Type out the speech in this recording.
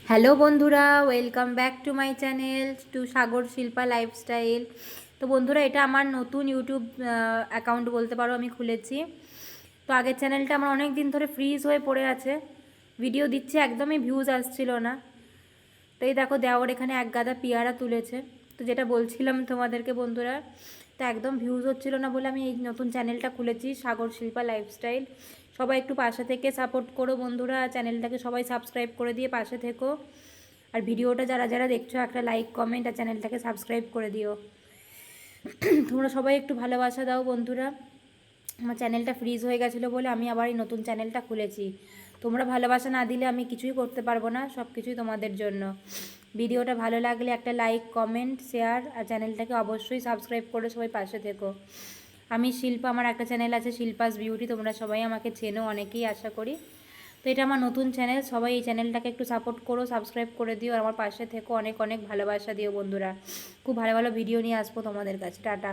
Hello বন্ধুরা, welcome back to my channel to Sagar Shilpa lifestyle. তো বন্ধুরা, এটা আমার নতুন ইউটিউব অ্যাকাউন্ট বলতে পারো, আমি খুলেছি। তো আগের চ্যানেলটা আমার অনেক দিন ধরে ফ্রিজ হয়ে পড়ে আছে, ভিডিও দিচ্ছে একদমই ভিউজ আসছিল না। তো এই দেখো, দেওয়ার এখানে এক গাদা পেয়ারা তুলেছে। তো যেটা বলছিলাম তোমাদেরকে বন্ধুরা, তো একদম ভিউজ হচ্ছিল না বলে আমি এই নতুন চ্যানেলটা খুলেছি, সাগর শিল্পা লাইফস্টাইল। সবাই একটু পাশে থেকে সাপোর্ট করো বন্ধুরা, চ্যানেলটাকে সবাই সাবস্ক্রাইব করে দিয়ে পাশে থেকো। আর ভিডিওটা যারা যারা দেখছো একটা লাইক কমেন্ট আর চ্যানেলটাকে সাবস্ক্রাইব করে দিও। তোমরা সবাই একটু ভালোবাসা দাও বন্ধুরা। আমার চ্যানেলটা ফ্রিজ হয়ে গেছিলো বলে আমি আবার এই নতুন চ্যানেলটা খুলেছি। তোমরা ভালোবাসা না দিলে আমি কিছুই করতে পারবো না, সব কিছুই তোমাদের জন্য। ভিডিওটা ভালো লাগলে একটা লাইক কমেন্ট শেয়ার আর চ্যানেলটাকে অবশ্যই সাবস্ক্রাইব করে সবাই পাশে থেকো। আমি শিল্পা, আমার একটা চ্যানেল আছে শিল্পাস বিউটি, তোমরা সবাই আমাকে চেনো অনেকেই আশা করি। তো এটা আমার নতুন চ্যানেল, সবাই এই চ্যানেলটাকে একটু সাপোর্ট করো, সাবস্ক্রাইব করে দিও আর আমার পাশে থেকো, অনেক অনেক ভালোবাসা দিও বন্ধুরা। খুব ভালো ভালো ভিডিও নিয়ে আসবো তোমাদের কাছে। টাটা।